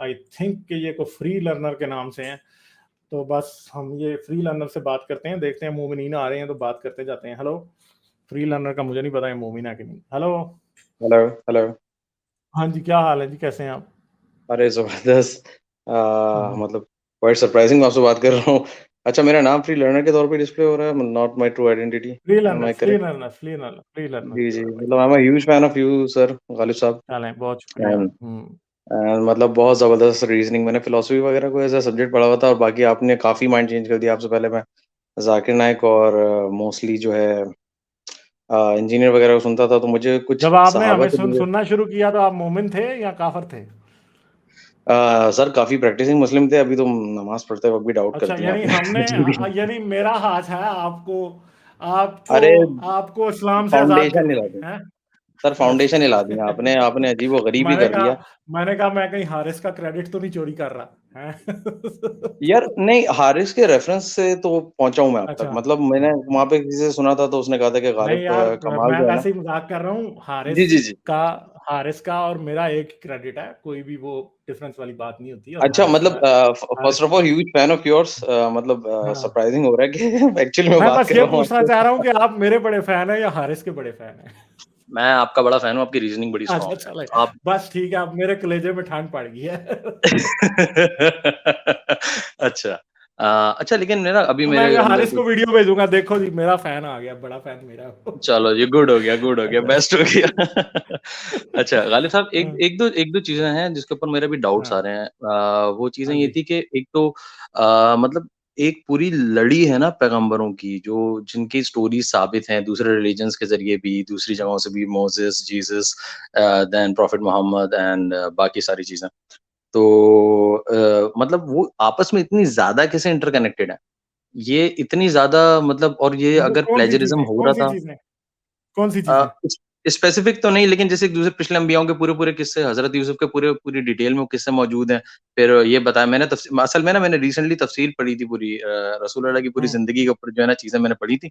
I think कि ये कोई फ्री लर्नर के नाम से हैं, तो बस हम ये फ्री लर्नर से बात करते हैं, देखते हैं मोमिनीन आ रहे हैं तो बात करते जाते हैं। हेलो, फ्री लर्नर का मुझे नहीं पता है मोमिन है कि नहीं। Hello hello hello. हाँ जी, क्या हाल है जी, कैसे हैं आप? अरे जबरदस्त। हम्म। मतलब क्वाइट सरप्राइजिंग, मैं आपसे बात कर रहा हूँ। अच्छा, मेरा नाम फ्री लर्नर के तौर पे डिस्प्ले हो रहा है, not my true identity. Free am learner, I free correct? Learner, free learner, free learner, जी फ्री जी, लर्नर। मतलब I am a huge fan of you sir, Ghalib साहब। चलें, बहुत शुक्रिया। एंड मतलब बहुत जबरदस्त रीजनिंग, मैंने फिलोसफी वगैरह को एज अ सब्जेक्ट पढ़ा हुआ था, और बाकी आपने काफी माइंड चेंज कर दिया। आपसे पहले मैं जाकिर नाइक और मोस्टली जो है इंजीनियर वगैरह को सुनता था, तो मुझे कुछ जब आपने सहाबा हमें के लिए सुनना शुरू किया तो आप मोमिन थे या काफर थे? सर काफी प्रैक्टिसिंग मुस्लिम थे, अभी तो नमाज पढ़ते वक्त भी डाउट कर अच्छा, दिया यानी आपने। हमने जी जी। यानी मेरा हाथ है आपको आपको अरे आपको इस्लाम से आजाद फाउंडेशन करने हिला में दी है। सर, अच्छा फाउंडेशन हिला दिया आपने, अच्छा। आपने अजीब व गरीब ही मैंने कर कहा दिया। मैंने कहा मैं कहीं हारिस का क्रेडिट तो नहीं चोरी कर रहा है। यार नहीं, हारिस के रेफरेंस से तो पहुंचा हूं मैं अब तक, अच्छा। मतलब मैंने वहां पे किसी से सुना था, तो उसने कहा था कि नहीं गालिब यार, कमाल मैं जो है ना। वैसे ही मजाक कर रहा हूँ। जी जी जी। का हारिस का और मेरा एक ही क्रेडिट है, कोई भी वो डिफरेंस वाली बात नहीं होती। और अच्छा, हारिस मतलब का first Haris of all huge fan of yours, मतलब हाँ, सरप्राइजिंग हो रहा है कि एक्चुअली मैं मैं बात बस कर ये रहा हूँ पूछना चाह आपसे। रहा हूँ कि आप मेरे बड़े फैन हैं या हारिस के बड़े फैन हैं? मैं आपका बड़ा फैन हूँ, आपकी रीजनिंग बड़ी अच्छा स्ट्रांग है। चले, आप बस ठीक है, अब मेरे कलेजे में ठंड पड़ गई है। अच्छा। अच्छा, लेकिन मेरा अभी तो मैं मेरे अंदर हारिस को वीडियो भेजूंगा, देखो जी मेरा फैन आ गया, बड़ा फैन मेरा है वो। चलो ये गुड हो गया, गुड हो गया, अच्छा। बेस्ट हो गया। अच्छा गालिब साहब, एक हाँ, एक दो चीजें हैं जिसके ऊपर मेरे भी डाउट्स आ हाँ, रहे हैं। वो चीजें हाँ ये जी। थी कि एक तो मतलब एक पूरी लड़ी है ना पैगंबरों की, जो जिनकी स्टोरी साबित हैं दूसरे रिलीजन्स के जरिए भी, दूसरी जगहों से भी, Moses, Jesus, then prophet Muhammad and बाकी सारी चीजें। तो मतलब वो आपस में इतनी ज्यादा कैसे इंटरकनेक्टेड है, ये इतनी ज्यादा, मतलब, और ये मतलब अगर कौन सी प्लेजरिज्म चीजें, हो कौन रहा सी था। चीजें, कौन सी चीजें? स्पेसिफिक तो नहीं, लेकिन जैसे दूसरे पिछले अंबियाओं के पूरे पूरे किस्से, हजरत यूसुफ के पूरे पूरी डिटेल में वो किस्से मौजूद हैं। फिर ये बताया मैंने, असल में ना मैंने रिसेंटली तफसीर पढ़ी थी पूरी, रसूल अल्लाह की पूरी हम्म। जिंदगी के ऊपर जो है ना चीजें मैंने पढ़ी थी।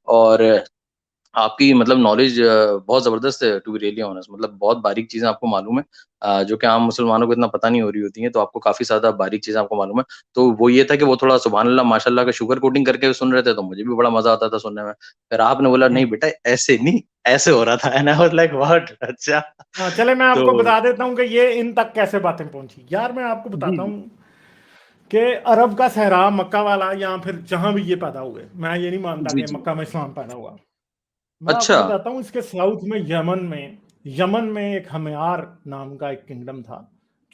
और आपकी मतलब नॉलेज बहुत ज़बरदस्त है, टू बी रियली ऑनेस्ट, मतलब बहुत बारीक चीज़ें आपको मालूम है, जो कि आम मुसलमानों को इतना पता नहीं हो रही होती हैं, तो आपको काफ़ी ज़्यादा बारीक चीज़ें आपको मालूम है। तो वो ये था कि वो थोड़ा सुभान अल्लाह, माशाअल्लाह का शुगर कोटिंग करके सुन रहे थे, तो मुझे भी बड़ा मज़ा आता था सुनने में। फिर आपने बोला नहीं हम्म। बेटा ऐसे नहीं, ऐसे हो रहा था, and I was like what? अच्छा। हाँ, चले मैं तो आपको बता देता हूँ कि ये इन तक कैसे बातें पहुंची। यार मैं आपको जी, बताता जी। हूँ कि अरब का सहरा, मक्का वाला, या फिर जहां भी ये पैदा हुए, मैं ये नहीं मानता जी, कि जी। मक्का में इस्लाम पैदा हुआ। मैं आपको अच्छा, बताता हूँ, इसके साउथ में यमन में एक हमेयार नाम का एक किंगडम था,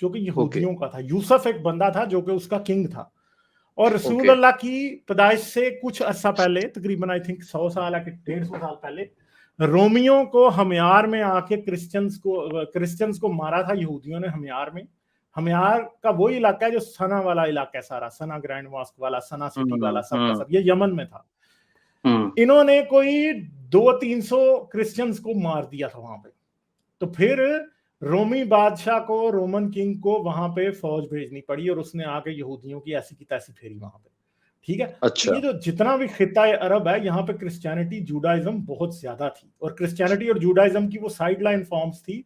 जो कि ओके, यहूदियों का था। यूसुफ एक बंदा था जो कि उसका किंग था। और रसूल ओके। अल्लाह की पैदाइश से कुछ अर्सा पहले, तकरीबन आई थिंक 100 साल या 150 साल पहले, रोमियों को हमियार में आके क्रिश्चियंस को मारा था यहूदियों ने हमियार में। हमियार का वही इलाका है जो सना वाला इलाका है, सारा सना ग्रैंड मॉस्क वाला, सना सिटी हुँ, वाला, सब का हुँ, सब ये यमन में था। हुँ। इन्होंने कोई 200-300 क्रिश्चियंस को मार दिया था वहां पे। तो फिर रोमी बादशाह को, रोमन किंग को वहां पे फौज भेजनी पड़ी, और उसने आके यहूदियों की ऐसी की तैसी फेरी वहां पे। ठीक है। तो अच्छा, ये जो जितना भी खिता अरब है, यहाँ पे क्रिश्चियनिटी, जूडाइज्म बहुत ज्यादा थी, और क्रिश्चियनिटी और जूडाइज्म की वो साइड लाइन फॉर्म्स थी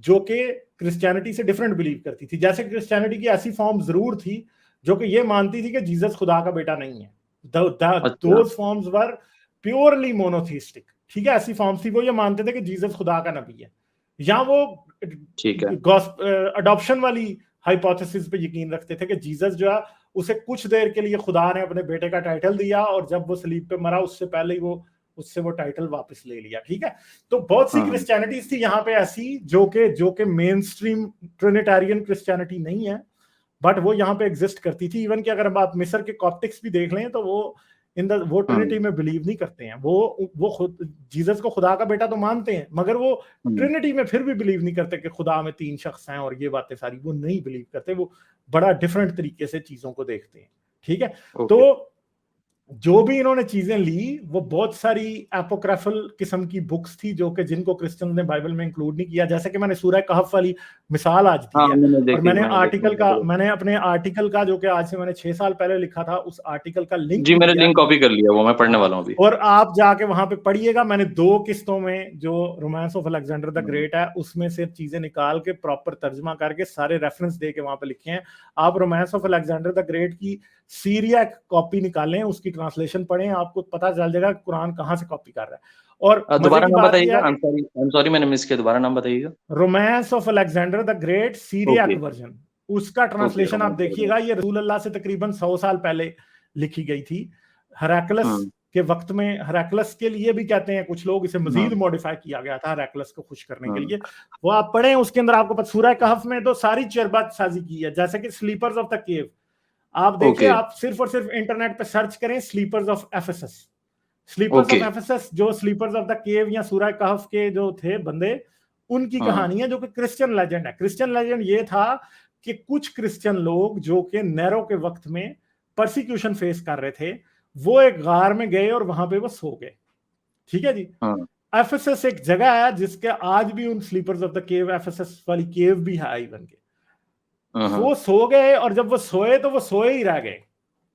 जो कि क्रिश्चियनिटी से डिफरेंट बिलीव करती थी। जैसे क्रिश्चियनिटी की ऐसी फॉर्म जरूर थी जो कि ये मानती थी कि जीसस खुदा का बेटा नहीं है। अच्छा। Those forms were purely monotheistic. ठीक है, ऐसी फॉर्म्स थी, वो ये मानते थे कि जीसस खुदा का नबी है, या वो ठीक है। अडॉप्शन वाली हाइपोथेसिस पे यकीन रखते थे कि जीसस जो है, उसे कुछ देर के लिए खुदा ने अपने बेटे का टाइटल दिया, और जब वो सलीब पे मरा उससे पहले ही वो उससे वो टाइटल वापस ले लिया। ठीक है। तो बहुत सी हुँ, क्रिश्चियनिटीज थी यहाँ पे ऐसी जो कि मेन स्ट्रीम ट्रिनिटारियन क्रिश्चियनिटी नहीं है, बट वो यहाँ पे एग्जिस्ट करती थी। इवन कि अगर आप मिस्र के कॉप्टिक्स भी देख लें, तो वो हुँ, ट्रिनिटी में बिलीव नहीं करते हैं। वो खुद जीसस को खुदा का बेटा तो मानते हैं, मगर वो हुँ। ट्रिनिटी में फिर भी बिलीव नहीं करते कि खुदा में 3 शख्स हैं, और ये बातें सारी वो नहीं बिलीव करते। वो बड़ा डिफरेंट तरीके से चीजों को देखते हैं। ठीक है। तो ओके। जो भी इन्होंने चीजें ली, वो बहुत सारी एपोक्राफल किस्म की बुक्स थी, जो कि जिनको क्रिश्चियन ने बाइबल में इंक्लूड नहीं किया। जैसे कि मैंने सूरह कहफ वाली मिसाल आज दी हाँ है। मैंने और देखी, मैंने अपने आर्टिकल का, जो कि आज से मैंने 6 साल पहले लिखा था, उस आर्टिकल का लिंक जी भी मैंने दिया। लिंक कॉपी कर लिया, वो मैं पढ़ने हाँ, वाला हूँ अभी। और आप जाके वहां पे पढ़िएगा। मैंने 2 किस्तों में, जो romance of Alexander the great है, उसमें से चीजें निकाल के प्रॉपर तर्जमा करके सारे रेफरेंस दे के वहां पे लिखे हैं। आप romance of Alexander the great की सीरिया कॉपी निकालें, उसकी ट्रांसलेशन पढ़ें, आपको पता चल जाएगा कुरान कहाँ से कॉपी कर रहा है। और मजे दोबारा की नाम बात यह बताइएगा, है आई एम सॉरी मैंने मिस किया, दोबारा नाम बताइएगा। Romance of Alexander the great Syriac okay version, उसका ओके, ट्रांसलेशन आप रोमांस ऑफ देखिएगा। ये रसूल अल्लाह से तकरीबन 100 साल पहले लिखी गई थी। हेराक्लस हम्म के वक्त में, हेराक्लस के लिए भी कहते हैं कुछ लोग, इसे मजीद हम्म मॉडिफाई किया गया था हेराक्लस को खुश करने के हम्म लिए। वो आप पढ़ें, उसके अंदर आपको पता, सूरह कहफ में तो सारी चरबासाजी की है, जैसे कि स्लीपर्स ऑफ द केव। आप देखिए, ओके आप सिर्फ और सिर्फ इंटरनेट पे सर्च करें sleepers of Ephesus. Sleepers okay of Ephesus, जो स्लीपर्स ऑफ द केव या सूरह कहफ के जो थे बंदे, उनकी हाँ कहानी है, जो कि क्रिश्चियन लेजेंड है। क्रिश्चियन लेजेंड ये था कि कुछ क्रिश्चियन लोग जो कि नैरो के वक्त में परसिक्यूशन फेस कर रहे थे, वो एक गार में गए और वहां पे वो सो गए। ठीक है जी। हाँ एफएसएस एक जगह है जिसके आज भी उन sleepers of the cave, Ephesus वाली केव भी है इवन के। हाँ वो सो गए, और जब वो सोए तो वो सोए ही रह गए।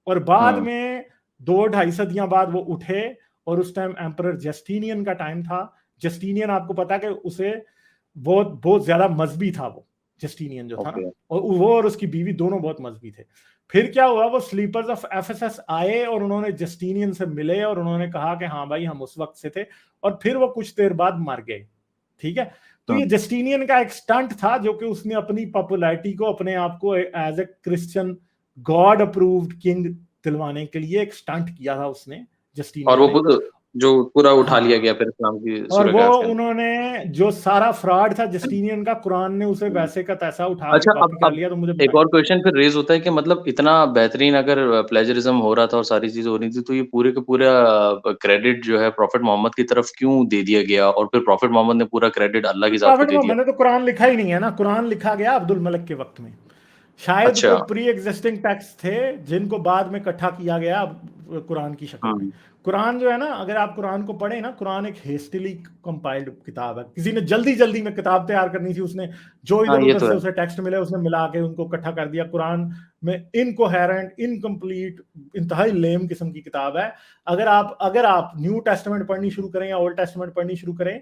और बाद हाँ में 2-2.5 सदियां बाद वो उठे, और उस टाइम एम्परर जस्टिनियन का टाइम था। जस्टिनियन, आपको पता है कि उसे बहुत बहुत ज्यादा मजहबी था वो, जस्टिनियन जो था ना, ओके और वो और उसकी बीवी दोनों बहुत मजहबी थे। फिर क्या हुआ, वो स्लीपर्स ऑफ एफएसएस आए और उन्होंने जस्टिनियन से मिले और उन्होंने कहा कि हाँ भाई, हम उस वक्त से थे, और फिर वो कुछ देर बाद मर गए। ठीक है। तो ये हाँ जस्टिनियन का एक स्टंट था, जो कि उसने अपनी पॉपुलैरिटी को, अपने आप को as a Christian god approved king दिलवाने के लिए एक स्टंट किया था उसने, और जस्टिनियन वो ने। जो पूरा उठा लिया हाँ, गया फिर इस्लाम की और सूरह वो कहफ के अंदर। उन्होंने जो सारा फ्रॉड था जस्टिनियन का, कुरान ने उसे वैसे का तैसा उठा के अच्छा, कॉपी कर अब लिया। तो मुझे एक बताइए। और क्वेश्चन फिर रेज होता है कि मतलब इतना बेहतरीन अगर प्लेजरिज्म हो रहा था और सारी चीजें हो रही थी, तो ये पूरे के पूरा क्रेडिट जो है प्रॉफिट मोहम्मद की तरफ क्यों दे दिया गया, और फिर प्रॉफिट मोहम्मद ने पूरा क्रेडिट अल्लाह की जात को प्रॉफिट दे दिया? मोहम्मद ने तो कुरान लिखा ही नहीं है ना। कुरान लिखा गया अब्दुल मलिक के वक्त में। शायद अच्छा। कोई प्री एग्जिस्टिंग टेक्स्ट थे जिनको बाद में इकट्ठा किया गया कुरान की शक्ल में। हम्म कुरान जो है ना, अगर आप कुरान को पढ़े ना, कुरान एक हेस्टिली कंपाइल्ड किताब है। किसी ने जल्दी जल्दी में किताब तैयार करनी थी, उसने जो हाँ इधर ये उधर तो से है। उसे टेक्स्ट मिले उसने मिला के उनको इकट्ठा कर दिया। कुरान में इनकोहेरेंट, इनकम्प्लीट, इंतहाई लेम किस्म की किताब है। अगर आप न्यू टेस्टामेंट पढ़नी शुरू करें या ओल्ड टेस्टामेंट पढ़नी शुरू करें,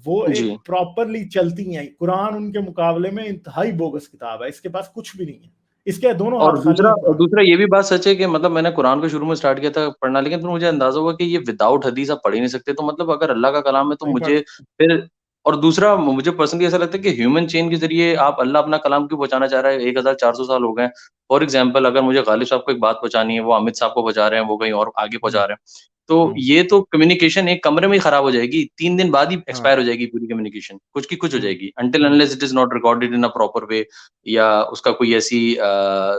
वो एक जी। प्रॉपरली चलती है। कुरान उनके मुकाबले में इंतहाई बोगस किताब है, इसके पास कुछ भी नहीं है, इसके दोनों और हाथ खाली दूसरा हैं कुरान के। दूसरा ये भी बात सच है कि मतलब मैंने कुरान को शुरू में स्टार्ट किया था पढ़ना, लेकिन फिर मुझे अंदाजा हुआ कि ये विदाउट हदीस आप पढ़ ही नहीं सकते। तो मतलब अगर अल्लाह का कलाम है तो नहीं पढ़ मुझे फिर, और दूसरा मुझे पर्सनली ऐसा लगता है कि ह्यूमन चेन के जरिए आप अल्लाह अपना कलाम क्यों पहुंचाना चाह रहा है? 1400 साल हो गए। फॉर एग्जाम्पल, अगर मुझे गालिब साहब को एक बात पहुंचानी है, वो अमित साहब को पहुंचा रहे हैं, वो कहीं और आगे पहुंचा हम्म, रहे हैं, तो हम्म, ये तो कम्युनिकेशन एक कमरे में ही खराब हो जाएगी, 3 दिन बाद ही हाँ, एक्सपायर हो जाएगी पूरी कम्युनिकेशन, कुछ की कुछ हो हम्म, जाएगी, until hmm, unless it is not recorded in a proper way, या उसका कोई ऐसी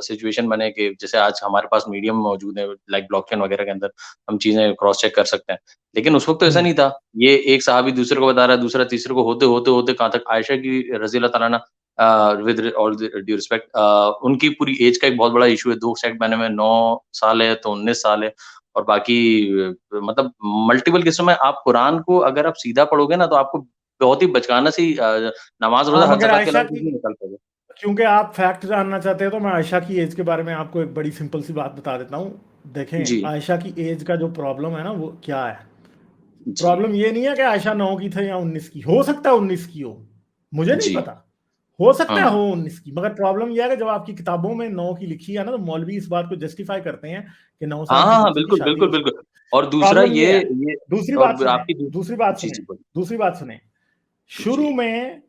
सिचुएशन बने कि जैसे आज हमारे पास मीडियम मौजूद है लाइक ब्लॉकचेन वगैरह के अंदर हम चीजें क्रॉस चेक कर सकते हैं। लेकिन उस वक्त तो ऐसा हम्म, नहीं था। ये एक सहाबी दूसरे को बता रहा है, दूसरा तीसरे को, होते होते होते कहाँ तक, आयशा की रजी अल्लाह तआला अन्हा, विद ऑल ड्यू रिस्पेक्ट, उनकी पूरी एज का एक बहुत बड़ा इशू है। 2 सेट मैंने में 9 साल है तो 19 साल है, और बाकी मतलब मल्टीपल किस्म में। आप कुरान को अगर आप सीधा पढ़ोगे ना, तो आपको बहुत ही बचकाना सी नमाज रोजा हाँ, हज मगर ज़कात के आयशा अलावा कुछ की, नहीं निकाल पाओगे। क्योंकि आप फैक्ट जानना चाहते हो, तो मैं आयशा की एज के बारे में आपको एक बड़ी सिंपल सी बात बता देता हूँ। देखें, जी आयशा की एज का जो प्रॉब्लम है ना, वो क्या है। जी प्रॉब्लम ये नहीं है कि आयशा 9 की थे या 19 की, हो सकता है 19 की हो, मुझे नहीं जी। पता, हो सकता है हाँ हो 19 की। मगर प्रॉब्लम यह है कि जब आपकी किताबों में 9 की लिखी है ना, तो मौलवी इस बात को जस्टिफाई करते हैं कि 9 हाँ साल की हाँ हाँ, बच्ची की बिल्कुल शादी बिल्कुल हो बिल्कुल। सकती है। और दूसरा प्रॉब्लम ये है। ये दूसरी बात और सुने, आपकी दूसरी बात जी सुने, जी बोलिए। दूसरी बात सुने। जी शुरू में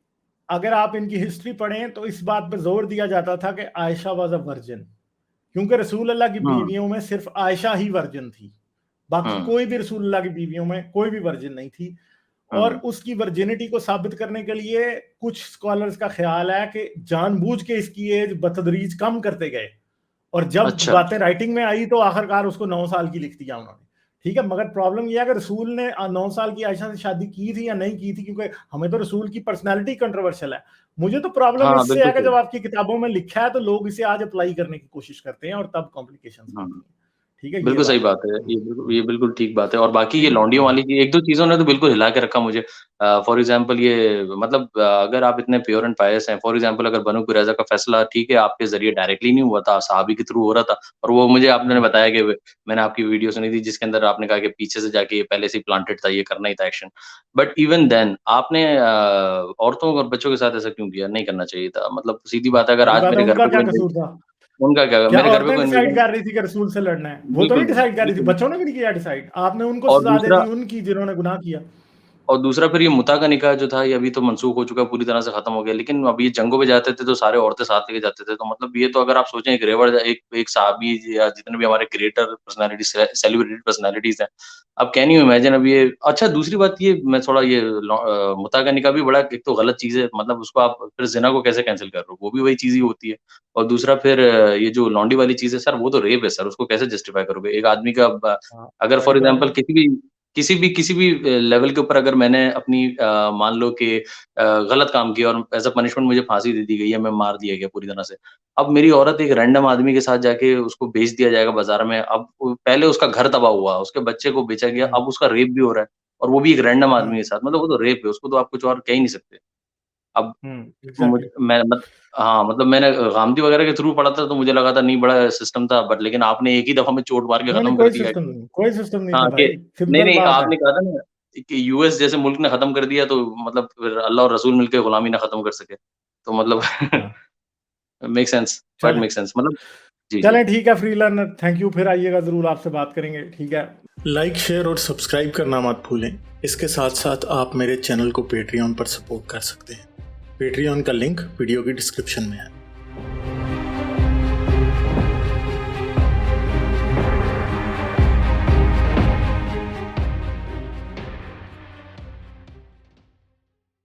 अगर आप इनकी हिस्ट्री पढ़ें, तो इस बात पर जोर दिया जाता था कि आयशा वाज अ वर्जिन, क्योंकि रसूल अल्लाह की हाँ बीवियों में सिर्फ आयशा ही वर्जिन थी। बाकी हाँ कोई भी रसूल अल्लाह की बीवियों में कोई भी वर्जिन नहीं थी। और हाँ। उसकी वर्जिनिटी को साबित करने के लिए कुछ स्कॉलर्स का ख्याल है कि जानबूझ के इसकी एज बतदरीज कम करते गए, और जब अच्छा। बातें राइटिंग में आई तो आखिरकार उसको 9 साल की लिख दिया उन्होंने। ठीक है, मगर प्रॉब्लम यह है कि रसूल ने 9 साल की आयशा से शादी की थी या नहीं की थी, क्योंकि हमें तो रसूल की पर्सनैलिटी कंट्रोवर्शियल है। मुझे तो प्रॉब्लम हाँ इससे बिल्कुल है कि सही। जब आपकी किताबों में लिखा है तो लोग इसे आज अप्लाई करने की कोशिश करते हैं, और तब कॉम्प्लिकेशन हाँ बनती हैं। ठीक है, ये बिल्कुल सही बात बात है। ये बिल्कुल ठीक बात है और बाकी ये लॉन्डियों वाली चीज़ 1-2 चीज़ों ने तो बिल्कुल हिला के रखा मुझे। फॉर एग्ज़ाम्पल ये मतलब अगर आप इतने प्योर एंड पायस हैं, फॉर एग्ज़ाम्पल अगर बनु कुरैज़ा का फैसला ठीक है आपके ज़रिए डायरेक्टली नहीं हुआ था, सहाबी के थ्रू हो रहा था और वो मुझे आपने बताया कि मैंने आपकी वीडियो सुनी थी जिसके अंदर आपने कहा कि पीछे से जाके ये पहले से ही प्लांटेड था, ये करना ही था एक्शन। बट इवन देन आपने औरतों और बच्चों के साथ ऐसा क्यों किया? नहीं करना चाहिए था। मतलब सीधी बात है अगर वही आज बात है, मेरे घर उनका पे क्या कोई कसूर था? उनका क्या क्या मेरे घर पे औरतें कोई डिसाइड इन्वेजन कर रही थी कि रसूल से लड़ना है? वो तो नहीं बिल्कुल, डिसाइड कर रही थी, बिल्कुल। बच्चों ने भी नहीं किया डिसाइड। आपने उनको और सजा दे दूसरा दी उनकी जिन्होंने गुनाह किया। और दूसरा फिर ये मुता का निकाह जो था ये अभी तो मनसूख हो चुका है, पूरी तरह से खत्म हो गया। लेकिन अब ये जंगों पे जाते थे तो सारे औरतें साथ लेके जाते थे। तो मतलब ये तो अगर आप सोचें एक रेवर एक सहाबी या जितने भी हमारे ग्रेटर पर्सनैलिटी सेलिब्रेटेड पर्सनैलिटीज़ हैं, आप कैन यू इमेजिन अब ये अच्छा दूसरी बात ये मैं थोड़ा ये मुता का निकाह भी बड़ा एक तो गलत चीज़ है, मतलब उसको आप फिर ज़िना को कैसे कैंसल कर रहे हो? वो भी वही चीज़ ही होती है। और दूसरा फिर ये जो लॉन्डी वाली चीज़ है सर वो तो रेप है सर, उसको कैसे जस्टिफाई करोगे? एक आदमी का हाँ, अगर वही फॉर बात एग्ज़ाम्पल है। किसी भी लेवल के ऊपर अगर मैंने अपनी मान लो कि गलत काम किया और एज़ अ पनिशमेंट मुझे फांसी दे दी गई है, मैं मार दिया गया पूरी तरह से। अब मेरी औरत एक रैंडम आदमी के साथ जाके उसको बेच दिया जाएगा बाज़ार में, अब पहले उसका घर तबाह हुआ, उसके बच्चे को बेचा गया, हुँ, अब उसका रेप भी हो रहा है और वो भी एक रैंडम हुँ, आदमी के साथ, मतलब वो तो रेप है, उसको तो आप कुछ और कह ही नहीं सकते। अब हुँ, मुझ एग्ज़ैक्टली। मैं मत हाँ, मतलब मैंने गामती वगैरह के थ्रू पढ़ा था तो मुझे लगा था नहीं बड़ा सिस्टम था बट लेकिन आपने एक ही दफ़ा में चोट मार के नहीं, नहीं, खत्म कर दिया कि कोई सिस्टम नहीं था हाँ, कि भाई, नहीं, सिंपल नहीं बात है। आपने कहा था ना कि यूएस जैसे मुल्क ने खत्म कर दिया तो मतलब फिर अल्लाह और रसूल मिलके गुलामी ना खत्म कर सके। तो मतलब हाँ, मेक सेंस, क्वाइट चलें मेक सेंस मतलब जी, जी। चलें ठीक है फ्री लर्नर, थैंक यू, फिर आइएगा ज़रूर, आपसे बात करेंगे, ठीक है। लाइक, शेयर और सब्सक्राइब करना मत भूलें। इसके साथ-साथ आप मेरे चैनल को पेट्रियन पर सपोर्ट कर सकते हैं। पेट्रियन का लिंक वीडियो की डिस्क्रिप्शन में है।